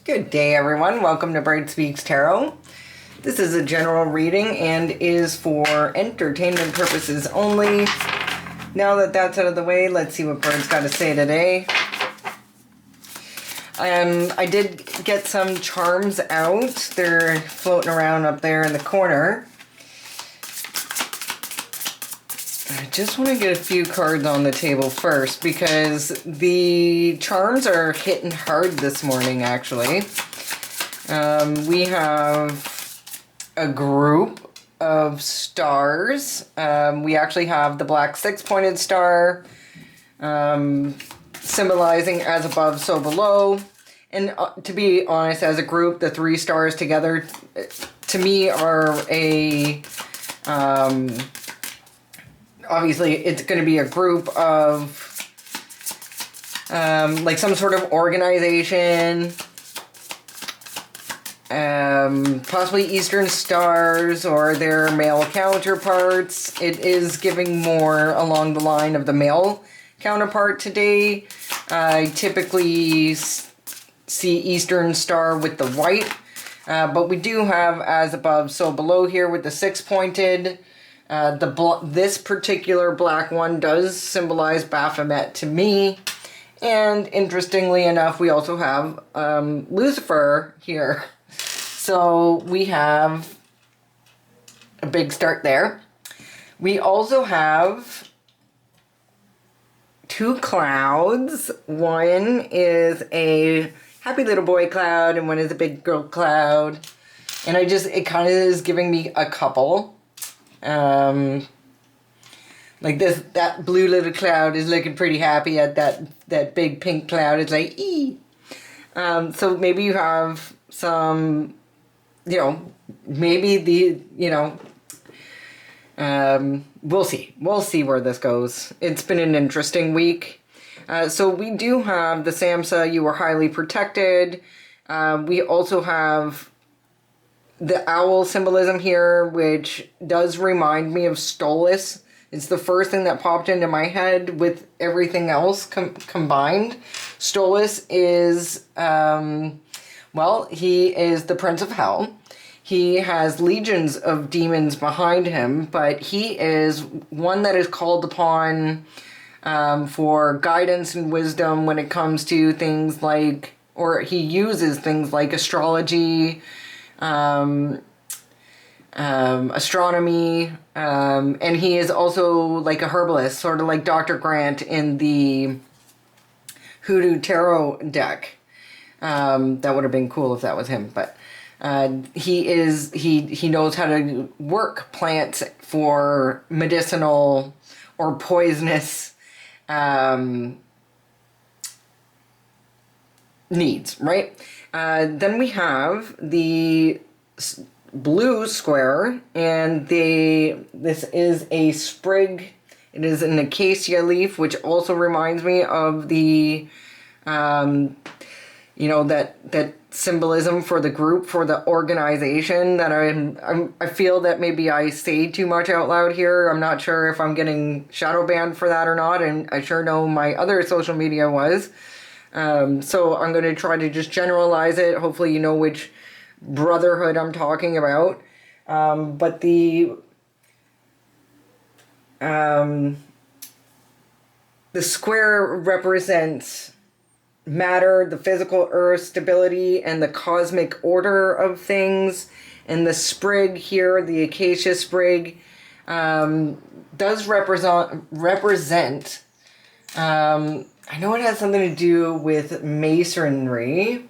Good day, everyone. Welcome to Bright Speaks Tarot. This is a general reading and is for entertainment purposes only. Now that that's out of the way, let's see what Bird's got to say today. I did get some charms out. They're floating around up there in the corner. I just want to get a few cards on the table first because the charms are hitting hard this morning, actually. We have a group of stars. We actually have the black six-pointed star, symbolizing as above, so below. And to be honest, as a group, the three stars together, to me, are a... obviously, it's going to be a group of, like some sort of organization, possibly Eastern stars or their male counterparts. It is giving more along the line of the male counterpart today. I typically see Eastern star with the white, but we do have as above, so below here with the six-pointed. This particular black one does symbolize Baphomet to me. And interestingly enough, we also have Lucifer here. So we have a big start there. We also have two clouds. One is a happy little boy cloud and one is a big girl cloud. And it kind of is giving me a couple. Like that blue little cloud is looking pretty happy at that big pink cloud. It's like, ee. So maybe you have some, maybe we'll see. We'll see where this goes. It's been an interesting week. So we do have the Samsa, you were highly protected. We also have the owl symbolism here, which does remind me of Stolas. It's the first thing that popped into my head with everything else combined. Stolas is, he is the Prince of Hell. He has legions of demons behind him, but he is one that is called upon for guidance and wisdom when it comes to things like, or he uses things like astrology, astronomy, and he is also like a herbalist, sort of like Dr. Grant in the Hoodoo Tarot deck. That would have been cool if that was him, but he knows how to work plants for medicinal or poisonous needs, right? Then we have the blue square, and this is a sprig. It is an acacia leaf, which also reminds me of the, that symbolism for the group, for the organization that I feel that maybe I say too much out loud here. I'm not sure if I'm getting shadow banned for that or not, and I sure know my other social media was. So I'm going to try to just generalize it. Hopefully you know which brotherhood I'm talking about. But the square represents matter, the physical earth, stability, and the cosmic order of things. And the sprig here, the acacia sprig, does represent I know it has something to do with masonry.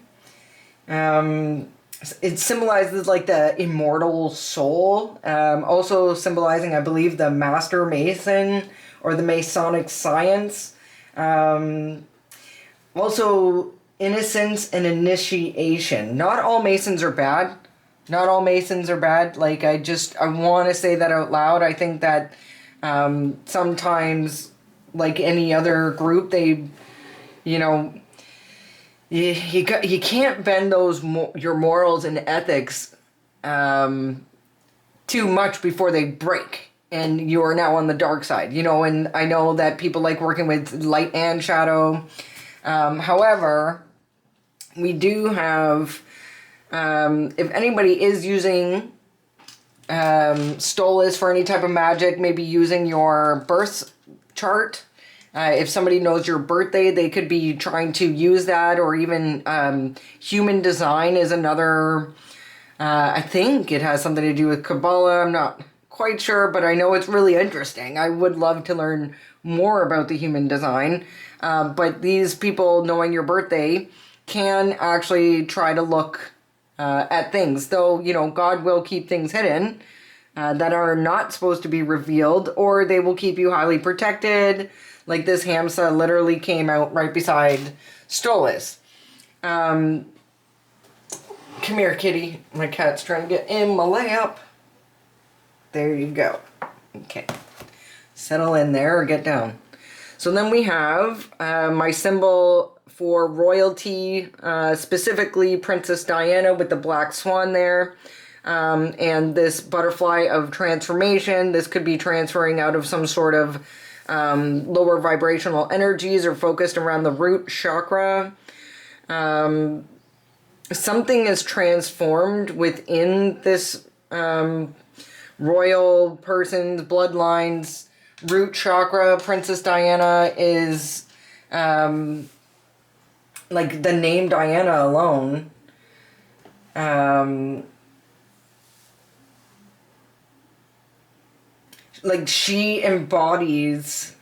It symbolizes like the immortal soul. Also symbolizing, I believe, the master mason or the Masonic science. Also innocence and initiation. Not all masons are bad. Not all masons are bad. Like, I want to say that out loud. I think that sometimes, like any other group, they, you can't bend your morals and ethics too much before they break, and you are now on the dark side. And I know that people like working with light and shadow. However, we do have, if anybody is using Stolas for any type of magic, maybe using your birth chart. If somebody knows your birthday, they could be trying to use that, or even human design is another, I think it has something to do with Kabbalah. I'm not quite sure, but I know it's really interesting. I would love to learn more about the human design. But these people knowing your birthday can actually try to look at things, though, you know, God will keep things hidden that are not supposed to be revealed, or they will keep you highly protected. Like this Hamsa literally came out right beside Stolas. Come here, kitty. My cat's trying to get in my lap. There you go. Okay. Settle in there or get down. So then we have my symbol for royalty, specifically Princess Diana with the black swan there. And this butterfly of transformation. This could be transferring out of some sort of lower vibrational energies or focused around the root chakra. Something is transformed within this royal person's bloodline's root chakra. Princess Diana is like the name Diana alone. Like she embodies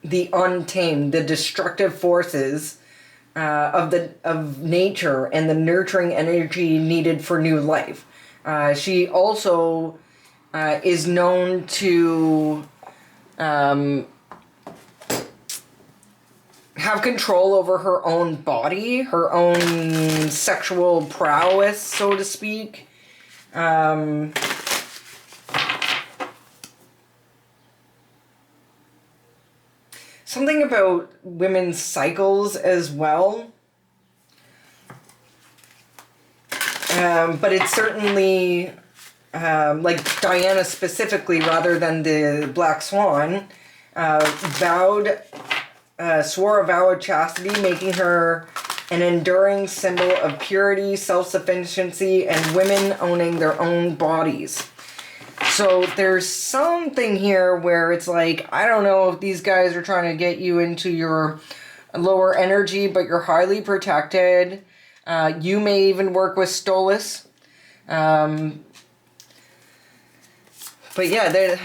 the untamed, the destructive forces of nature and the nurturing energy needed for new life. She also is known to have control over her own body, her own sexual prowess, so to speak. Something about women's cycles as well. But it's certainly, like Diana specifically, rather than the black swan, swore a vow of chastity, making her an enduring symbol of purity, self-sufficiency, and women owning their own bodies. So there's something here where it's like, I don't know if these guys are trying to get you into your lower energy, but you're highly protected. You may even work with Stolas. But yeah,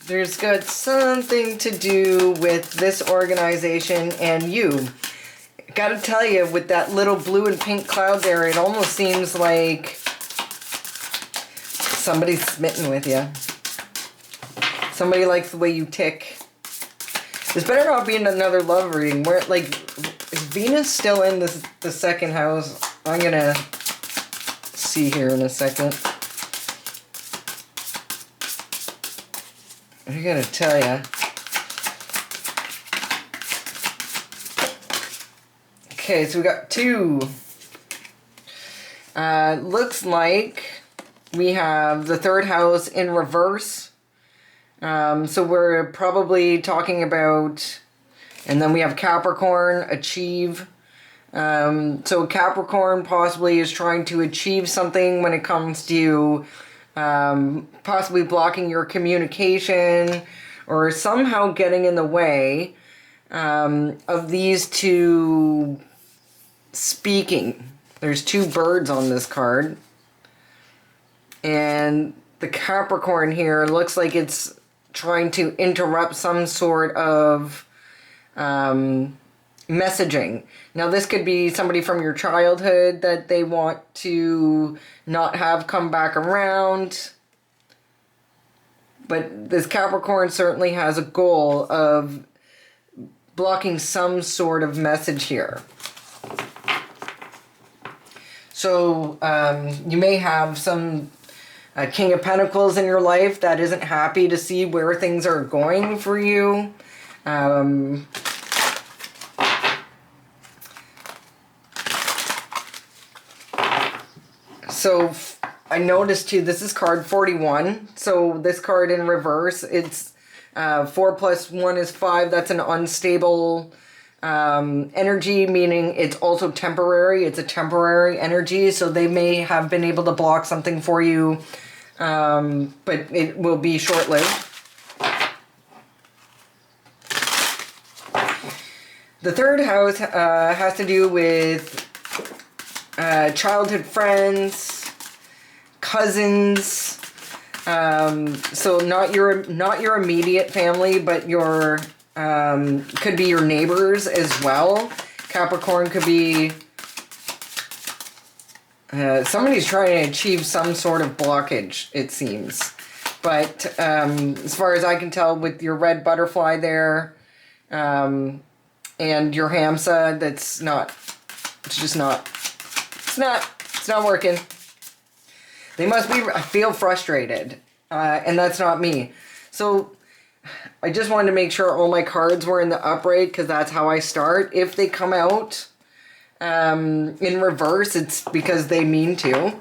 there's got something to do with this organization and you. Gotta tell you, with that little blue and pink cloud there, it almost seems like somebody's smitten with you. Somebody likes the way you tick. This better not be another love reading. Where, like, is Venus still in the second house? I'm gonna see here in a second. I gotta tell ya. Okay, so we got two. Looks like we have the third house in reverse. So we're probably talking about, and then we have Capricorn, achieve. So Capricorn possibly is trying to achieve something when it comes to possibly blocking your communication or somehow getting in the way of these two speaking. There's two birds on this card. And the Capricorn here looks like it's trying to interrupt some sort of messaging. Now, this could be somebody from your childhood that they want to not have come back around. But this Capricorn certainly has a goal of blocking some sort of message here. So you may have some King of Pentacles in your life that isn't happy to see where things are going for you. So I noticed too, this is card 41. So this card in reverse, it's 4 plus 1 is 5. That's an unstable Energy, meaning it's also temporary. It's a temporary energy, so they may have been able to block something for you, but it will be short-lived. The third house has to do with childhood friends, cousins. So not your immediate family, but your could be your neighbors as well. Capricorn could be somebody's trying to achieve some sort of blockage, it seems. But as far as I can tell, with your red butterfly there, and your Hamsa, it's not working. They must be, I feel frustrated, and that's not me. So I just wanted to make sure all my cards were in the upright, because that's how I start. If they come out in reverse, it's because they mean to.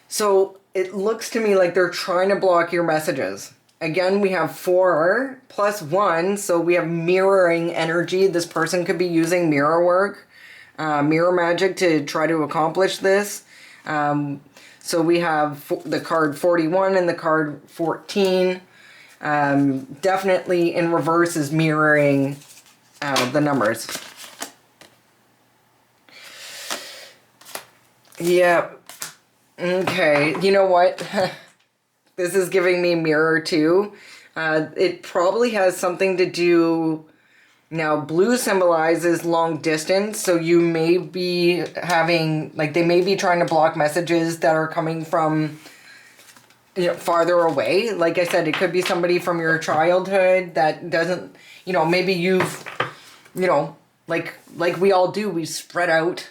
So it looks to me like they're trying to block your messages. Again, we have 4 plus 1, so we have mirroring energy. This person could be using mirror work, mirror magic to try to accomplish this. So we have the card 41 and the card 14. Definitely in reverse is mirroring the numbers. Yeah. Okay. You know what? This is giving me mirror too. It probably has something to do. Now, blue symbolizes long distance, so you may be having, like, they may be trying to block messages that are coming from, farther away. Like I said, it could be somebody from your childhood that doesn't, maybe you've, like we all do, we spread out.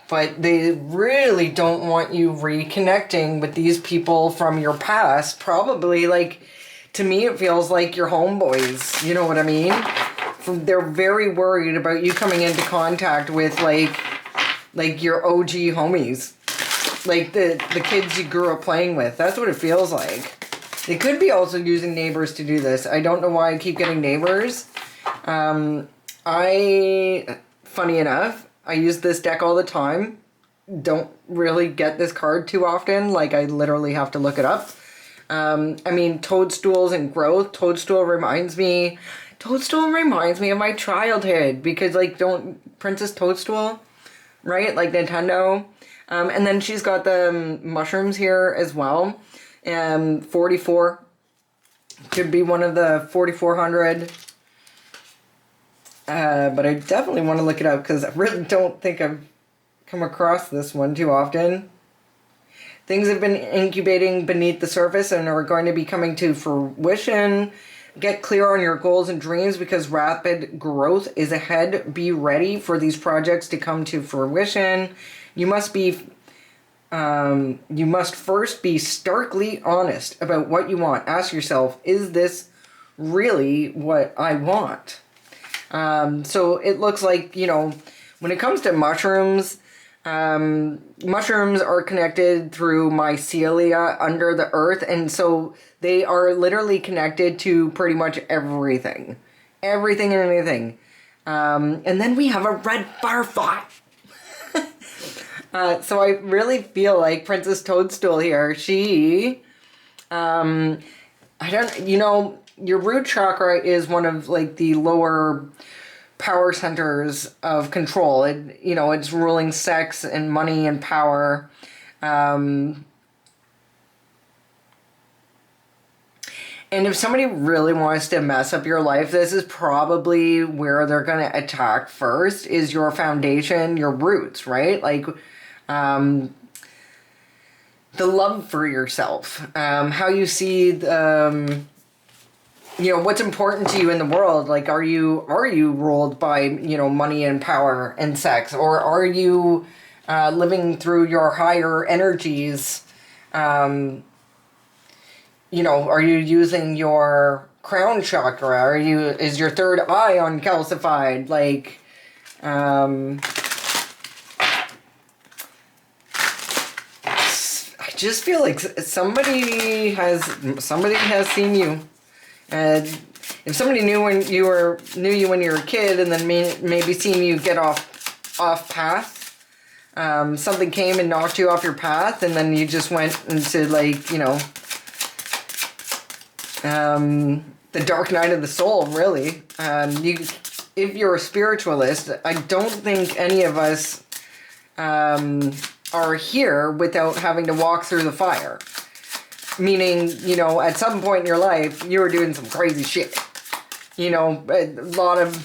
But they really don't want you reconnecting with these people from your past. Probably, to me, it feels like your homeboys. You know what I mean? They're very worried about you coming into contact with, like your OG homies. Like, the kids you grew up playing with. That's what it feels like. They could be also using neighbors to do this. I don't know why I keep getting neighbors. Funny enough, I use this deck all the time. Don't really get this card too often. Like, I literally have to look it up. Toadstools and growth. Toadstool reminds me of my childhood. Because, Princess Toadstool, right? Like Nintendo. And then she's got the mushrooms here as well. 44. Could be one of the 4400. But I definitely want to look it up, because I really don't think I've come across this one too often. Things have been incubating beneath the surface and are going to be coming to fruition. Get clear on your goals and dreams, because rapid growth is ahead. Be ready for these projects to come to fruition. You must first be starkly honest about what you want. Ask yourself, is this really what I want? So it looks like, when it comes to mushrooms, mushrooms are connected through mycelia under the earth. And so they are literally connected to pretty much everything. Everything and anything. And then we have a red butterfly. So I really feel like Princess Toadstool here. She, your root chakra is one of, the lower power centers of control. It's ruling sex and money and power. And if somebody really wants to mess up your life, this is probably where they're going to attack first, is your foundation, your roots, right? The love for yourself, how you see what's important to you in the world. Like, are you ruled by, money and power and sex, or are you living through your higher energies? Are you using your crown chakra? Is your third eye uncalcified? I just feel like somebody has seen you. if somebody knew you when you were a kid, and then maybe seen you get off path, something came and knocked you off your path, and then you just went into, like, you know, the dark night of the soul, really. If you're a spiritualist, I don't think any of us are here without having to walk through the fire. Meaning, you know, at some point in your life, you were doing some crazy shit. You know, a lot of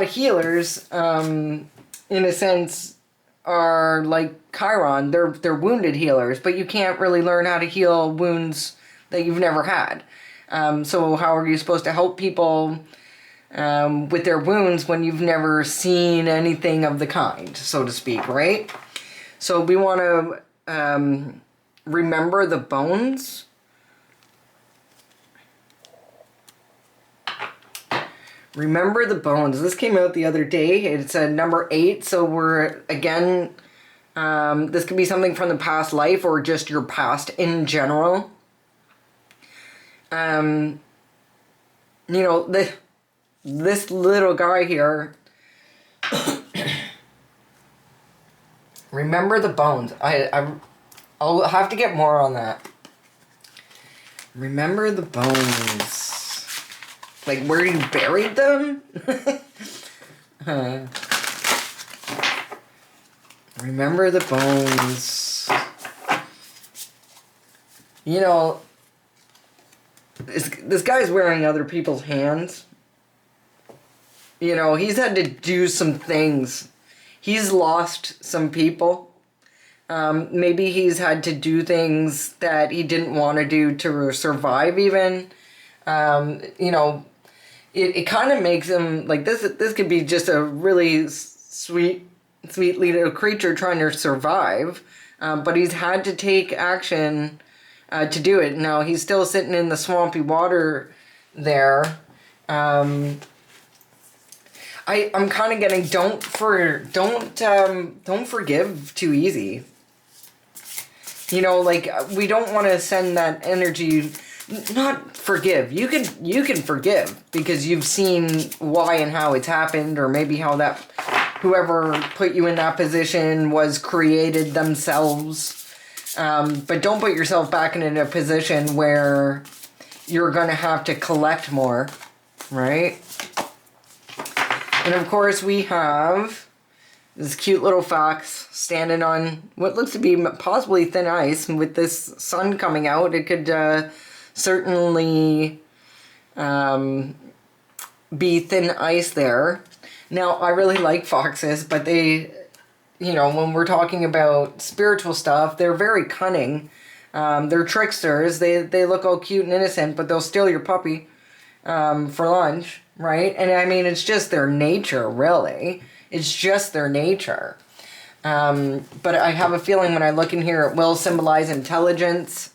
healers, in a sense, are like Chiron. They're wounded healers, but you can't really learn how to heal wounds that you've never had. So how are you supposed to help people with their wounds when you've never seen anything of the kind, so to speak, right? So we want to remember the bones. Remember the bones. This came out the other day. It's number 8. So we're, again, this could be something from the past life or just your past in general. You know, this little guy here. Remember the bones. I'll have to get more on that. Remember the bones. Like where you buried them? Remember the bones. You know, this guy's wearing other people's hands. You know, he's had to do some things. He's lost some people. Maybe he's had to do things that he didn't want to do to survive even. You know, it kind of makes him, like, this could be just a really sweet little creature trying to survive. But he's had to take action to do it. Now, he's still sitting in the swampy water there. I'm kind of getting don't forgive too easy. You know, like, we don't want to send that energy. Not forgive. You can forgive because you've seen why and how it's happened, or maybe how that whoever put you in that position was created themselves. But don't put yourself back in a position where you're going to have to collect more, right? And of course we have this cute little fox standing on what looks to be possibly thin ice. With this sun coming out, it could certainly be thin ice there. Now, I really like foxes, but they, you know, when we're talking about spiritual stuff, they're very cunning. They're tricksters. They look all cute and innocent, but they'll steal your puppy for lunch, right? And I mean, it's just their nature, really. It's just their nature. But I have a feeling when I look in here, it will symbolize intelligence,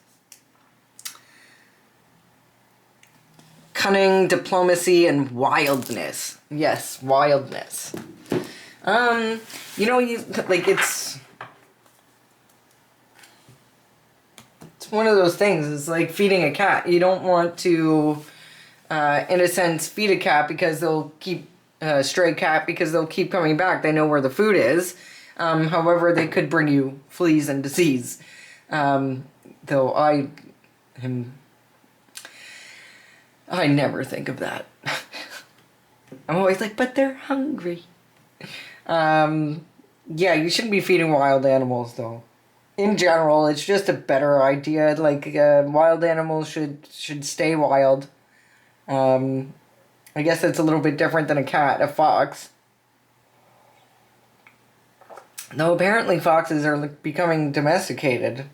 cunning, diplomacy, and wildness. Yes, wildness. You know, it's one of those things. It's like feeding a cat. You don't want to, in a sense, feed a cat because they'll keep, stray cat because they'll keep coming back. They know where the food is. However, they could bring you fleas and disease. Though I never think of that. I'm always like, but they're hungry. Yeah, you shouldn't be feeding wild animals, though. In general, it's just a better idea. Like, wild animals should stay wild. I guess it's a little bit different than a cat, a fox. Though apparently foxes are becoming domesticated.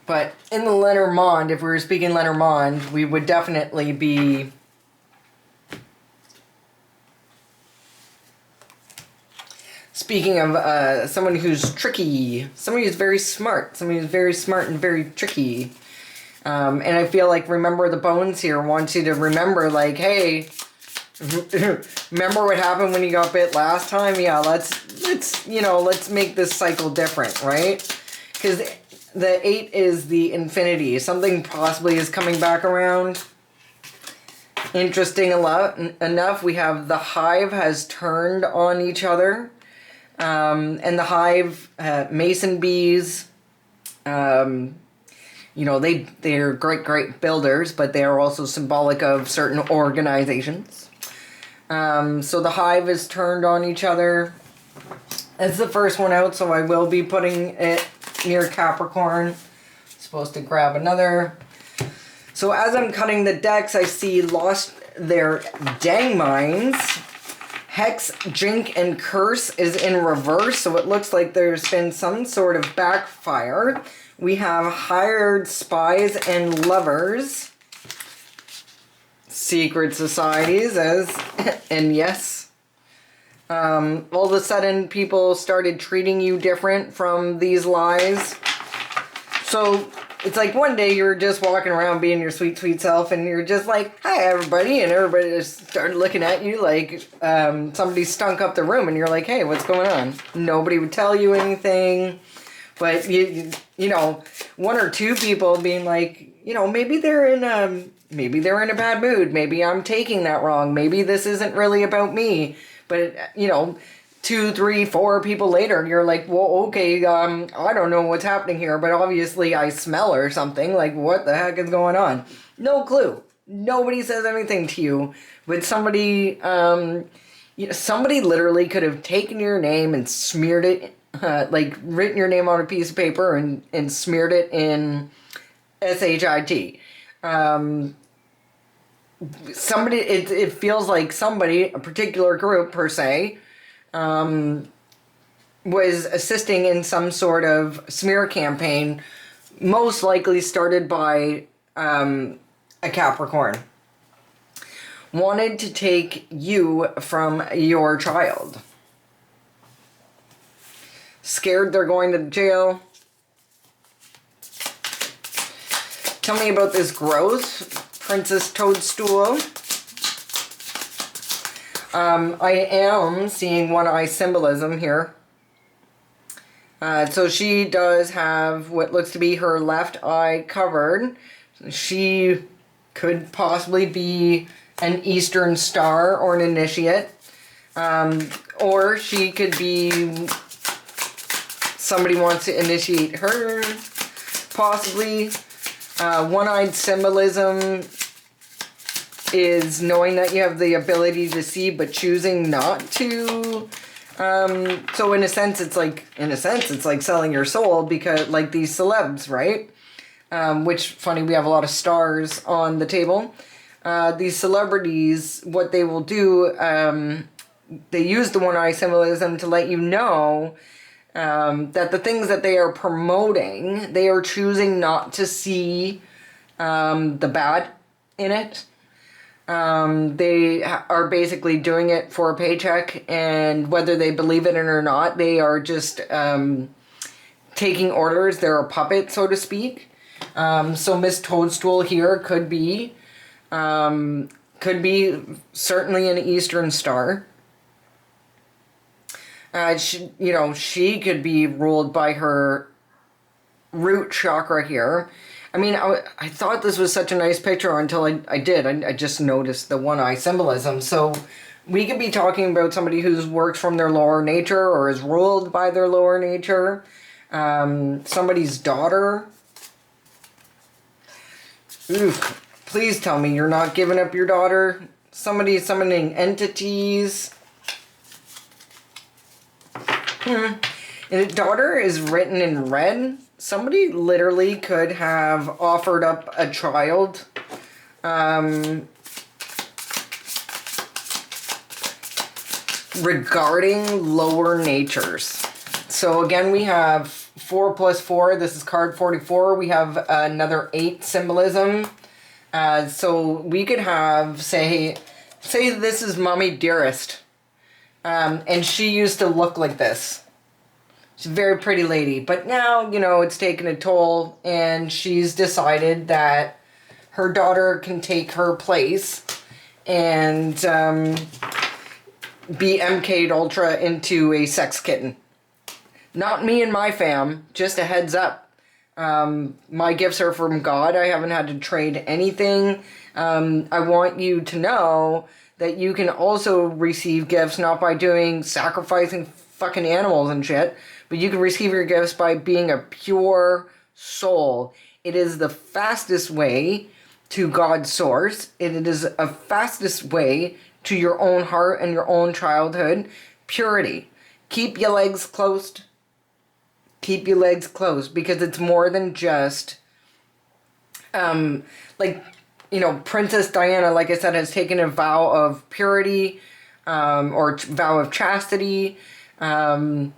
But in the Lenormand, if we were speaking Lenormand, we would definitely be speaking of someone who's tricky, somebody who's very smart, somebody who's very smart and very tricky. And I feel like Remember the Bones here wants you to remember, like, hey, remember what happened when you got bit last time? Yeah, let's make this cycle different, right? Because the 8 is the infinity. Something possibly is coming back around. Interesting enough, we have the hive has turned on each other. And the hive, mason bees, you know, they're great builders, but they are also symbolic of certain organizations. So the hive is turned on each other. It's the first one out, so I will be putting it near Capricorn. Supposed to grab another. So as I'm cutting the decks, I see lost their dang minds. Hex, Jink, and Curse is in reverse, so it looks like there's been some sort of backfire. We have hired spies and lovers. Secret societies, and yes. All of a sudden, people started treating you different from these lies. So it's like one day you're just walking around being your sweet, sweet self, and you're just like, hi, everybody, and everybody just started looking at you like somebody stunk up the room, and you're like, hey, what's going on? Nobody would tell you anything, but you know, one or two people being like, you know, maybe they're in a bad mood, maybe I'm taking that wrong, maybe this isn't really about me, but you know, 2, 3, 4 people later, you're like, well, okay, I don't know what's happening here, but obviously I smell or something. Like, what the heck is going on? No clue. Nobody says anything to you, but somebody, somebody literally could have taken your name and smeared it, like written your name on a piece of paper and smeared it in SHIT. Somebody, it feels like somebody, a particular group per se, was assisting in some sort of smear campaign, most likely started by a Capricorn. Wanted to take you from your child. Scared they're going to jail. Tell me about this growth, Princess Toadstool. I am seeing one-eye symbolism here. So she does have what looks to be her left eye covered. She could possibly be an Eastern Star or an initiate. Or she could be somebody wants to initiate her, possibly. One-eyed symbolism is knowing that you have the ability to see but choosing not to. So in a sense it's like selling your soul, because like these celebs, right? Which, funny, we have a lot of stars on the table. These celebrities, what they will do, they use the one-eye symbolism to let you know that the things that they are promoting, they are choosing not to see the bad in it. They are basically doing it for a paycheck, and whether they believe it or not, they are just taking orders. They're a puppet, so to speak. So Miss Toadstool here could be certainly an Eastern Star. She could be ruled by her root chakra here. I mean, I thought this was such a nice picture until I did. I just noticed the one-eye symbolism. So we could be talking about somebody who's worked from their lower nature or is ruled by their lower nature. Somebody's daughter. Ooh, please tell me you're not giving up your daughter. Somebody summoning entities. And daughter is written in red. Somebody literally could have offered up a child. Regarding lower natures. So again, we have 4 plus 4. This is card 44. We have another 8 symbolism. So we could have, say this is Mommy Dearest. And she used to look like this. She's a very pretty lady, but now, you know, it's taken a toll, and she's decided that her daughter can take her place and be MK'd Ultra into a sex kitten. Not me and my fam, just a heads up. My gifts are from God. I haven't had to trade anything. I want you to know that you can also receive gifts not by sacrificing fucking animals and shit, but you can receive your gifts by being a pure soul. It is the fastest way to God's source. It is a fastest way to your own heart and your own childhood. Purity. Keep your legs closed. Keep your legs closed, because it's more than just Princess Diana, like I said, has taken a vow of purity, or vow of chastity, and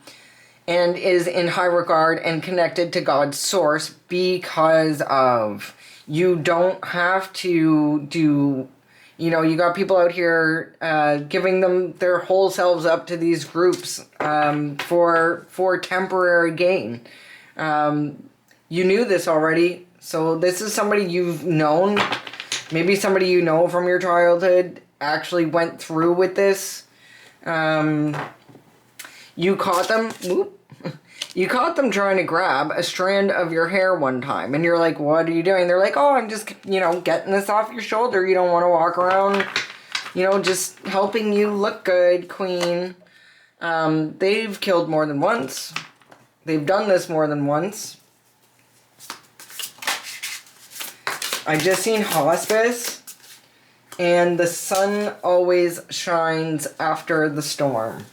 is in high regard and connected to God's source because of. You don't have to do, you got people out here giving them their whole selves up to these groups for temporary gain. You knew this already, so this is somebody you've known. Maybe somebody you know from your childhood actually went through with this. You caught them. You caught them trying to grab a strand of your hair one time, and you're like, what are you doing? They're like, oh, I'm just, getting this off your shoulder. You don't want to walk around, just helping you look good, queen. They've killed more than once. They've done this more than once. I just seen hospice, and the sun always shines after the storm.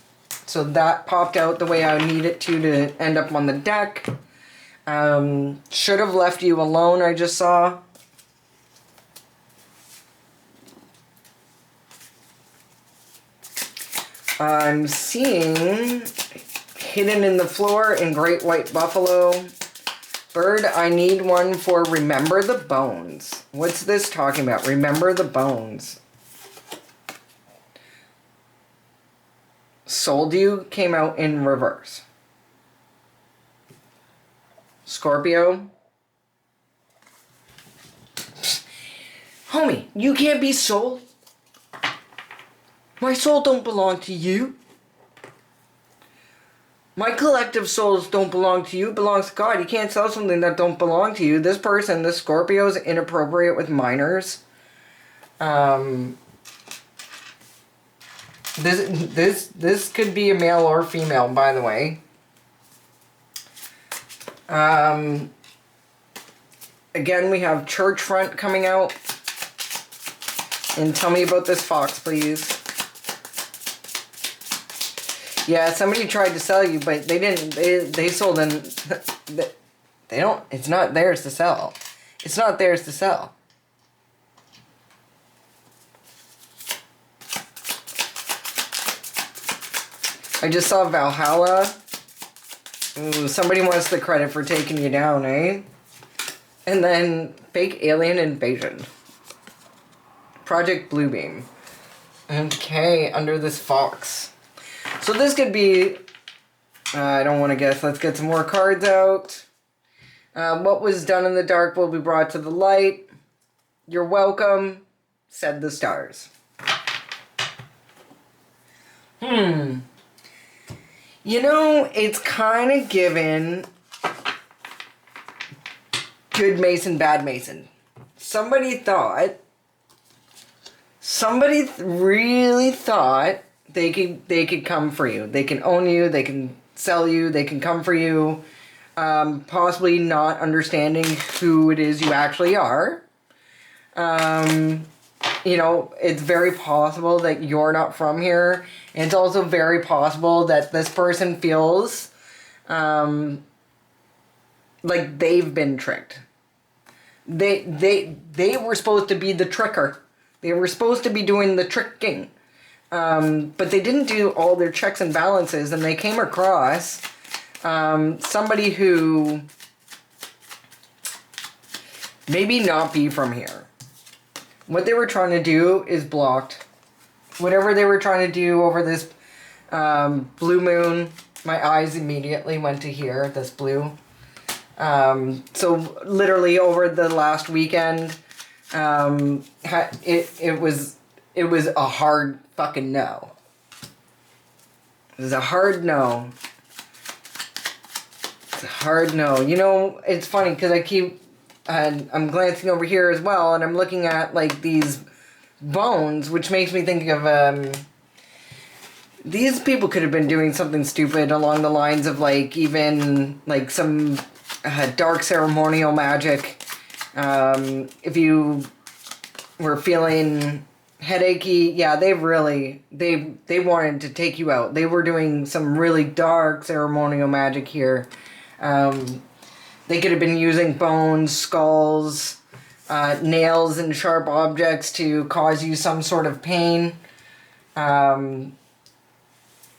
So that popped out the way I need it to end up on the deck. Should have left you alone, I just saw. I'm seeing hidden in the floor in Great White Buffalo. Bird, I need one for Remember the Bones. What's this talking about? Remember the Bones. Sold You came out in reverse. Scorpio. Homie, you can't be sold. My soul don't belong to you. My collective souls don't belong to you. It belongs to God. You can't sell something that don't belong to you. This person, this Scorpio, is inappropriate with minors. This could be a male or female, by the way. Again, we have Church Front coming out. And tell me about this fox, please. Yeah, somebody tried to sell you, but they didn't. They sold in. They don't. It's not theirs to sell. It's not theirs to sell. I just saw Valhalla. Ooh, somebody wants the credit for taking you down, eh? And then fake alien invasion. Project Bluebeam. Okay, under this fox. So this could be, I don't want to guess. Let's get some more cards out. What was done in the dark will be brought to the light. You're welcome, said the stars. It's kind of given good Mason, bad Mason. Somebody really thought they could come for you. They can own you, they can sell you, they can come for you. Possibly not understanding who it is you actually are. It's very possible that you're not from here. And it's also very possible that this person feels like they've been tricked. They were supposed to be the tricker. They were supposed to be doing the tricking. But they didn't do all their checks and balances, and they came across somebody who maybe not be from here. What they were trying to do is blocked. Whatever they were trying to do over this blue moon, my eyes immediately went to here, this blue. So literally over the last weekend, it was a hard fucking no. It was a hard no. Hard no. You know, it's funny because I'm glancing over here as well, and I'm looking at like these bones, which makes me think of these people could have been doing something stupid along the lines of like even like some dark ceremonial magic. If you were feeling headachy, yeah, they wanted to take you out. They were doing some really dark ceremonial magic here. They could have been using bones, skulls, nails, and sharp objects to cause you some sort of pain.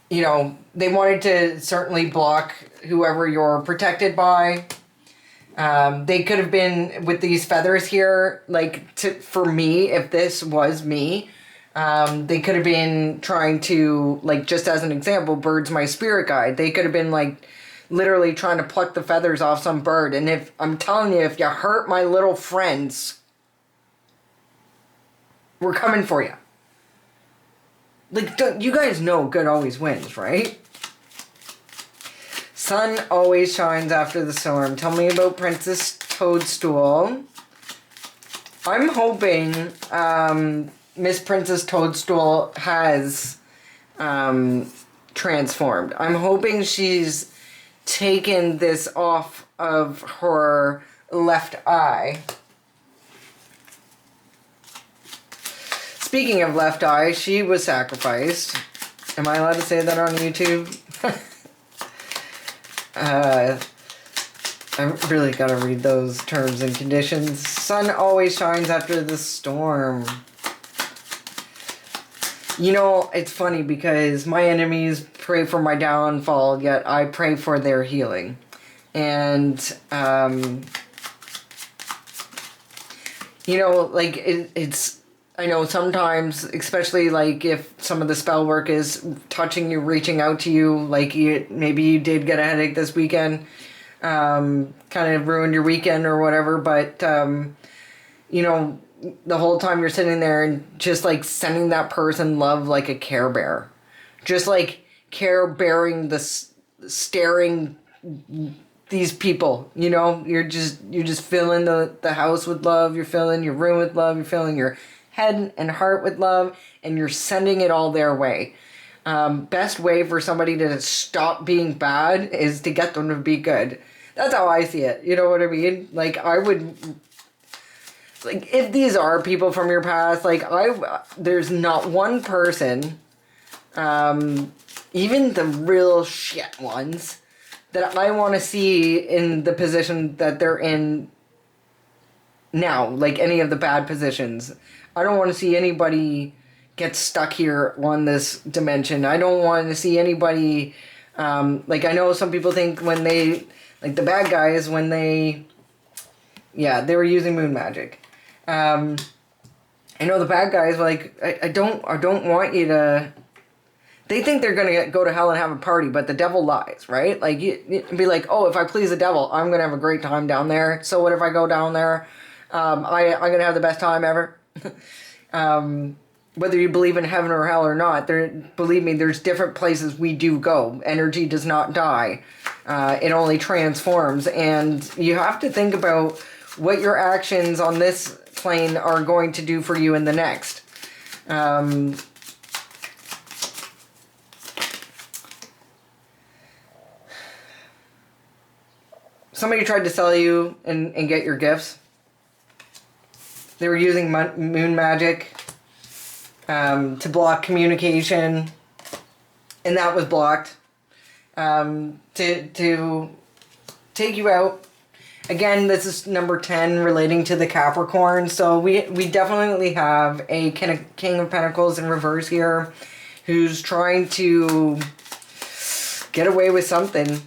You know, they wanted to certainly block whoever you're protected by. They could have been with these feathers here, like for me, if this was me, they could have been trying to, like, just as an example, bird's my spirit guide. They could have been like literally trying to pluck the feathers off some bird. And if I'm telling you, if you hurt my little friends, we're coming for you. Like, you guys know good always wins, right? Sun always shines after the storm. Tell me about Princess Toadstool. I'm hoping Miss Princess Toadstool has transformed. I'm hoping she's taken this off of her left eye. Speaking of left eye, she was sacrificed. Am I allowed to say that on YouTube? I really gotta read those terms and conditions. Sun always shines after the storm. You know, it's funny because my enemies pray for my downfall, yet I pray for their healing. And, you know, like, it's... I know sometimes, especially like if some of the spell work is touching you, reaching out to you, like maybe you did get a headache this weekend, kind of ruined your weekend or whatever, but, you know, the whole time you're sitting there and just like sending that person love like a Care Bear. Just like Care Bearing staring these people, you know, you're just filling the house with love, you're filling your room with love, you're filling your head and heart with love, and you're sending it all their way. Best way for somebody to stop being bad is to get them to be good. That's how I see it. You know what I mean? Like, I would... Like, if these are people from your past, like, there's not one person, even the real shit ones, that I want to see in the position that they're in now. Like, any of the bad positions. I don't want to see anybody get stuck here on this dimension. I don't want to see anybody, like, I know some people think when they, like, the bad guys, when they were using moon magic. I know the bad guys, like, I don't want you to, they think they're going to go to hell and have a party, but the devil lies, right? Like, you be like, oh, if I please the devil, I'm going to have a great time down there. So what if I go down there? I'm going to have the best time ever. Whether you believe in heaven or hell or not, believe me, there's different places we do go. Energy does not die. It only transforms. And you have to think about what your actions on this plane are going to do for you in the next. Somebody tried to sell you and get your gifts. They were using moon magic to block communication, and that was blocked. To take you out. Again, this is number 10 relating to the Capricorn. So we definitely have a King of Pentacles in reverse here who's trying to get away with something.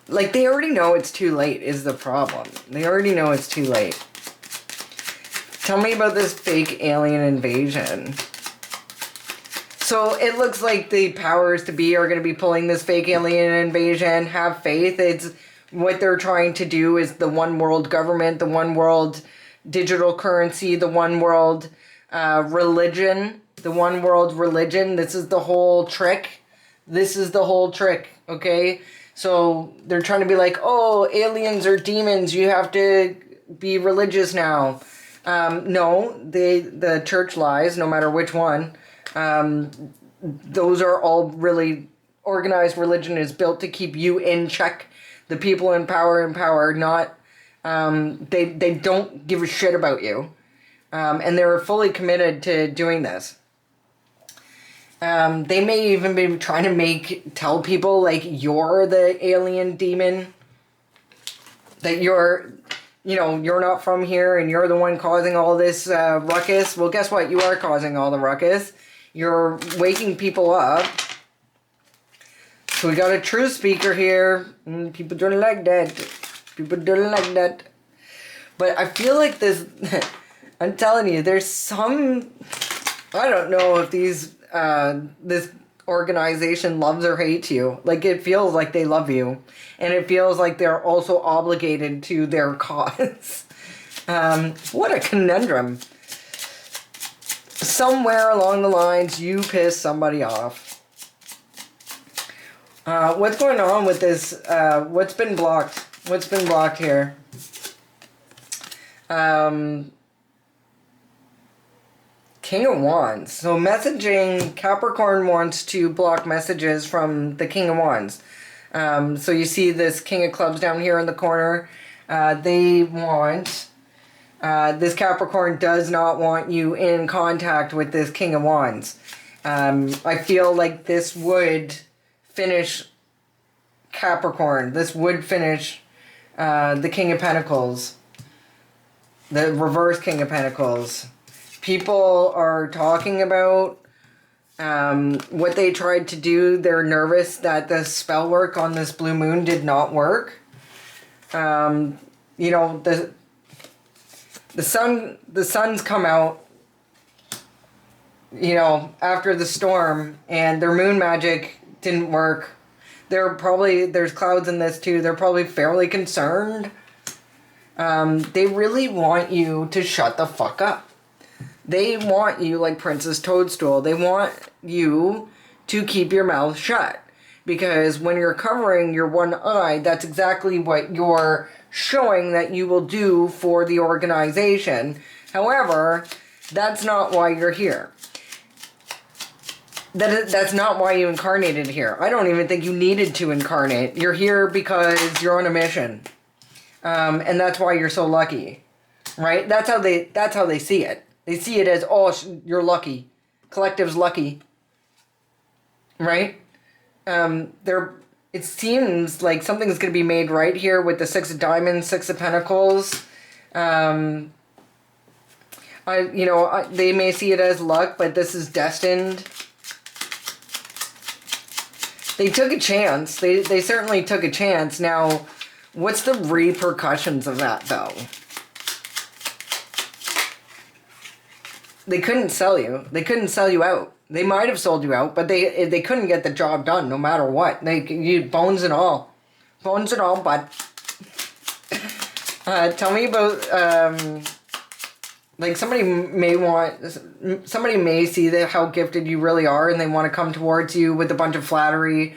Like, they already know it's too late is the problem. They already know it's too late. Tell me about this fake alien invasion. So it looks like the powers to be are going to be pulling this fake alien invasion. Have faith. It's what they're trying to do is the one world government, the one world digital currency, the one world religion, the one world religion. This is the whole trick. This is the whole trick, okay? So they're trying to be like, oh, aliens or demons, you have to be religious now. No, the church lies, no matter which one. Those are all really organized religion is built to keep you in check. The people in power, not they don't give a shit about you. And they're fully committed to doing this. They may even be trying to tell people like you're the alien demon. That you're not from here and you're the one causing all this ruckus. Well, guess what? You are causing all the ruckus. You're waking people up. So we got a truth speaker here. People don't like that. People don't like that. But I feel like this... I'm telling you, there's some... I don't know if this organization loves or hates you. Like, it feels like they love you. And it feels like they're also obligated to their cause. What a conundrum. Somewhere along the lines, you piss somebody off. What's going on with this? What's been blocked? What's been blocked here? King of Wands. So messaging, Capricorn wants to block messages from the King of Wands. So you see this King of Clubs down here in the corner. They want... this Capricorn does not want you in contact with this King of Wands. I feel like this would finish Capricorn. This would finish the King of Pentacles. The reverse King of Pentacles. People are talking about what they tried to do. They're nervous that the spell work on this blue moon did not work. The sun's come out, after the storm, and their moon magic didn't work. There's clouds in this too. They're probably fairly concerned. They really want you to shut the fuck up. They want you like Princess Toadstool. They want you to keep your mouth shut. Because when you're covering your one eye, that's exactly what you're showing that you will do for the organization. However, that's not why you're here. That's not why you incarnated here. I don't even think you needed to incarnate. You're here because you're on a mission. And that's why you're so lucky. Right? That's how they see it. They see it as, oh, you're lucky. Collective's lucky. Right? It seems like something's going to be made right here with the Six of Diamonds, Six of Pentacles. They may see it as luck, but this is destined. They took a chance. They certainly took a chance. Now, what's the repercussions of that, though? They couldn't sell you. They couldn't sell you out. They might have sold you out, but they couldn't get the job done no matter what. You bones and all. Bones and all, but... tell me about... somebody may see how gifted you really are, and they want to come towards you with a bunch of flattery.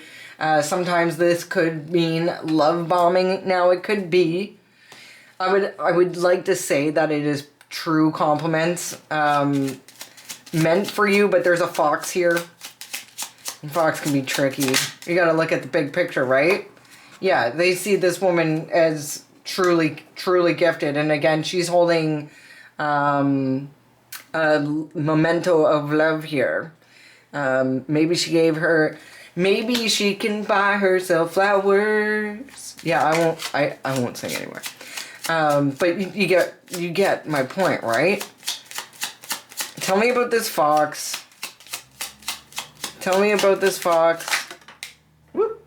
Sometimes this could mean love bombing. Now, it could be. I would like to say that it is true compliments meant for you, but there's a fox here. And fox can be tricky. You gotta look at the big picture, right? Yeah, they see this woman as truly, truly gifted, and again, she's holding a memento of love here. Maybe she can buy herself flowers. Yeah, I won't sing anymore. But you get my point, right? Tell me about this fox. Tell me about this fox. Whoop.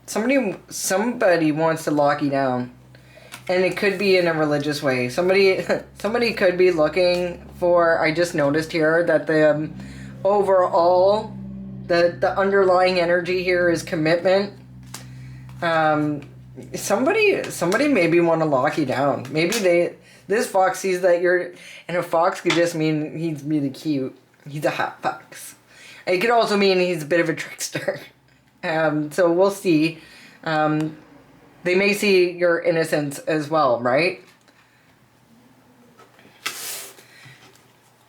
Somebody wants to lock you down. And it could be in a religious way. Somebody could be looking for, I just noticed here that the overall, the underlying energy here is commitment. Somebody maybe want to lock you down. Maybe this fox sees that you're, and a fox could just mean he's really cute. He's a hot fox. It could also mean he's a bit of a trickster. So we'll see. They may see your innocence as well, right?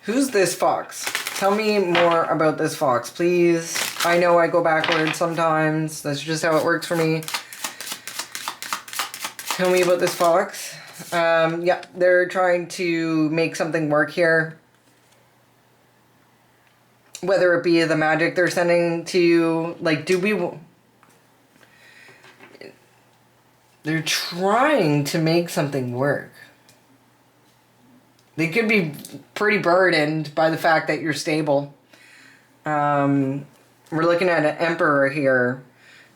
Who's this fox? Tell me more about this fox, please. I know I go backwards sometimes. That's just how it works for me. Tell me about this fox. Yeah, they're trying to make something work here. Whether it be the magic they're sending to you. Like, they're trying to make something work. They could be pretty burdened by the fact that you're stable. We're looking at an emperor here.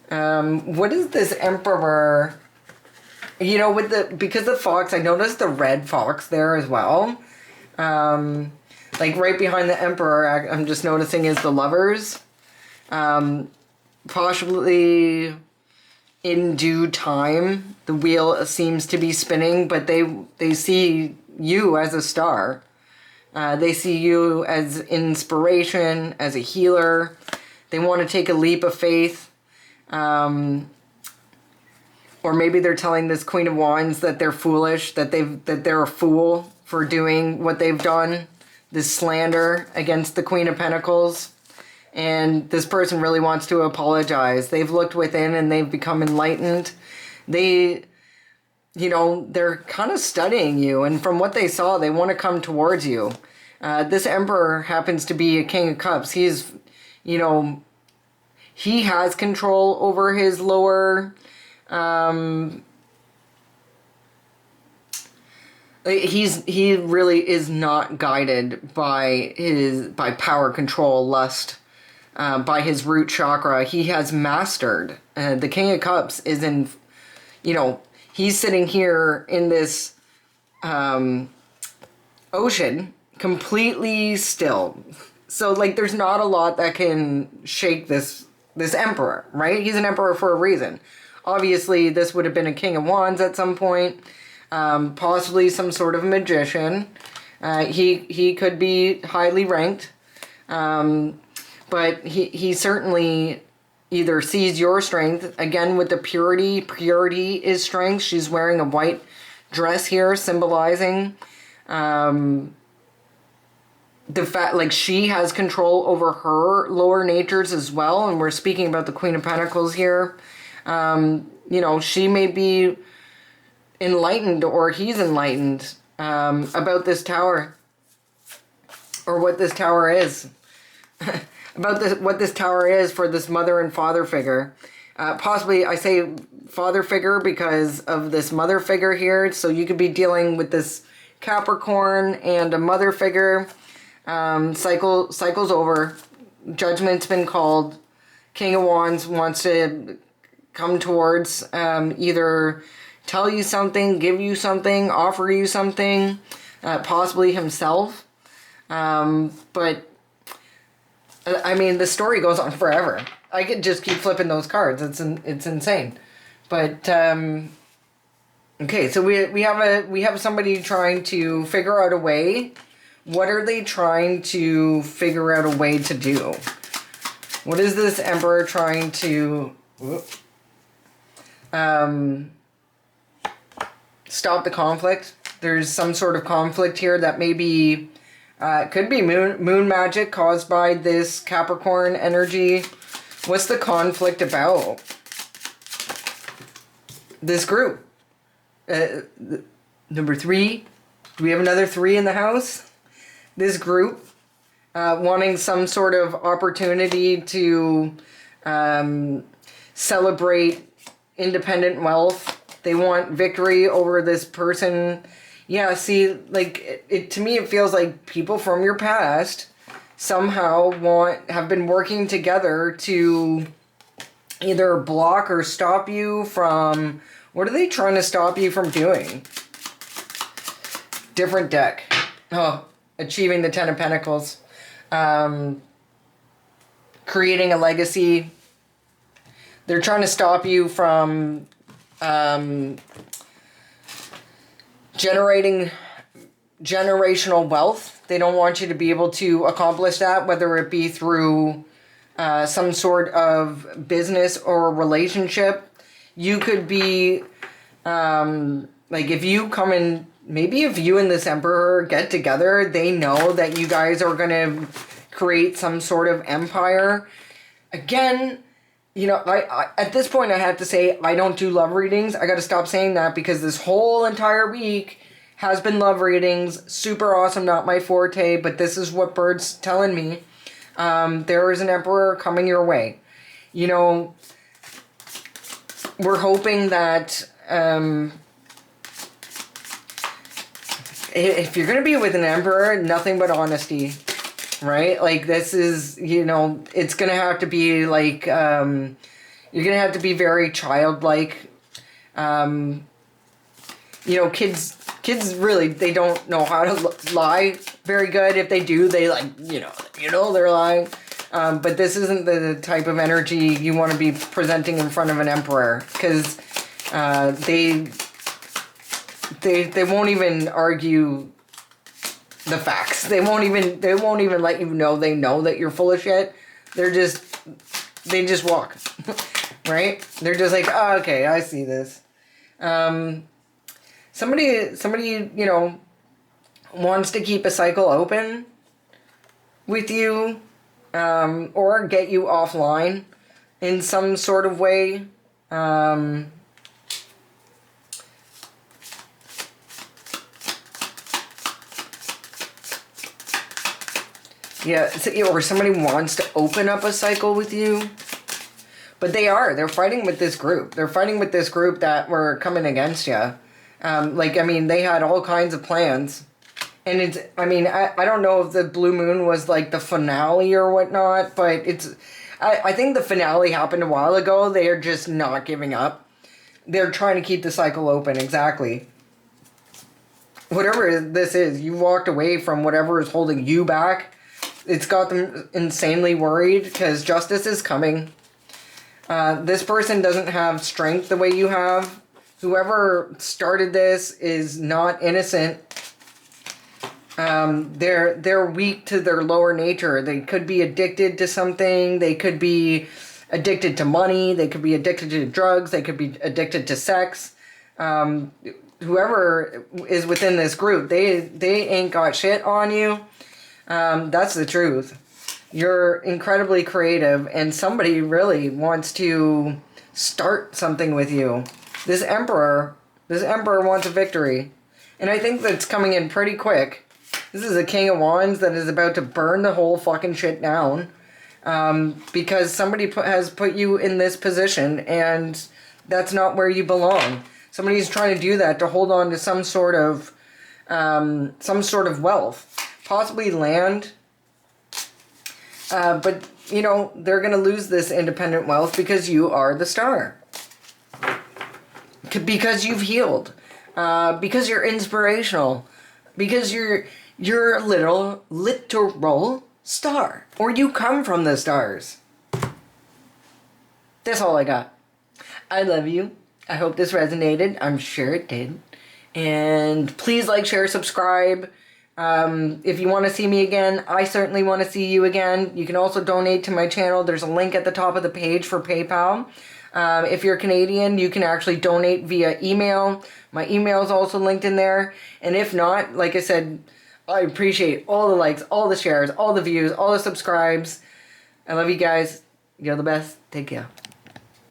What is this emperor? You know, because the fox, I noticed the red fox there as well. Like right behind the emperor, I'm just noticing is the lovers. Possibly in due time, the wheel seems to be spinning, but they see you as a star. They see you as inspiration, as a healer. They want to take a leap of faith. Or maybe they're telling this Queen of Wands that they're foolish, that they're a fool for doing what they've done. This slander against the Queen of Pentacles. And this person really wants to apologize. They've looked within and they've become enlightened. They're kind of studying you. And from what they saw, they want to come towards you. This Emperor happens to be a King of Cups. He's, he has control over his lower... he really is not guided by power, control, lust, by his root chakra. He has mastered. The King of Cups is in, he's sitting here in this ocean, completely still. So, there's not a lot that can shake this emperor, right? He's an emperor for a reason. Obviously, this would have been a King of Wands at some point. Possibly some sort of magician. He could be highly ranked. But he certainly either sees your strength, again with the purity. Purity is strength. She's wearing a white dress here, symbolizing the fact, she has control over her lower natures as well. And we're speaking about the Queen of Pentacles here. She may be enlightened, or he's enlightened about this tower, or what this tower is. About what this tower is for this mother and father figure. Possibly, I say father figure because of this mother figure here. So you could be dealing with this Capricorn and a mother figure. Cycle's over. Judgment's been called. King of Wands wants to come towards, either tell you something, give you something, offer you something, possibly himself. But the story goes on forever. I could just keep flipping those cards. It's insane. But okay, so we have somebody trying to figure out a way. What are they trying to figure out a way to do? What is this Emperor trying to stop the conflict? There's some sort of conflict here that maybe could be moon magic caused by this Capricorn energy. What's the conflict about? This group. Number 3. Do we have another 3 in the house? This group wanting some sort of opportunity to celebrate independent wealth. They want victory over this person. Yeah, see, it to me it feels like people from your past somehow have been working together to either block or stop you from... What are they trying to stop you from doing? Different deck. Oh, achieving the 10 of Pentacles. Creating a legacy. They're trying to stop you from generating generational wealth. They don't want you to be able to accomplish that, whether it be through some sort of business or relationship. You could be, like, if you come in, maybe if you and this emperor get together, they know that you guys are going to create some sort of empire. Again, you know, I at this point, I have to say, I don't do love readings. I got to stop saying that because this whole entire week has been love readings. Super awesome, not my forte, but this is what Bird's telling me. There is an emperor coming your way. You know, we're hoping that if you're going to be with an emperor, nothing but honesty. Right? Like, this is, you know, it's going to have to be like, you're going to have to be very childlike. You know, kids really, they don't know how to lie very good. If they do, they like, you know, they're lying. But this isn't the type of energy you want to be presenting in front of an emperor, because they won't even argue the facts. They won't even let you know they know that you're full of shit. They just walk. Right? They're just like, oh, okay, I see this. Somebody, you know, wants to keep a cycle open with you, or get you offline in some sort of way. Yeah, or somebody wants to open up a cycle with you. But they're fighting with this group. They're fighting with this group that were coming against you. Like, I mean, they had all kinds of plans. And I don't know if the Blue Moon was like the finale or whatnot, but I think the finale happened a while ago. They are just not giving up. They're trying to keep the cycle open, exactly. Whatever this is, you walked away from whatever is holding you back. It's got them insanely worried because justice is coming. This person doesn't have strength the way you have. Whoever started this is not innocent. They're weak to their lower nature. They could be addicted to something. They could be addicted to money. They could be addicted to drugs. They could be addicted to sex. Whoever is within this group, they ain't got shit on you. That's the truth. You're incredibly creative, and somebody really wants to start something with you. This emperor wants a victory. And I think that's coming in pretty quick. This is a King of Wands that is about to burn the whole fucking shit down. Because somebody has put you in this position, and that's not where you belong. Somebody's trying to do that to hold on to some sort of wealth. Possibly land. But, you know, they're going to lose this independent wealth because you are the star. Because you've healed. Because you're inspirational. Because you're a literal star. Or you come from the stars. That's all I got. I love you. I hope this resonated. I'm sure it did. And please like, share, subscribe. If you want to see me again, I certainly want to see you again. You can also donate to my channel. There's a link at the top of the page for PayPal. If you're Canadian, you can actually donate via email. My email is also linked in there. And if not, like I said, I appreciate all the likes, all the shares, all the views, all the subscribes. I love you guys. You're the best. Take care.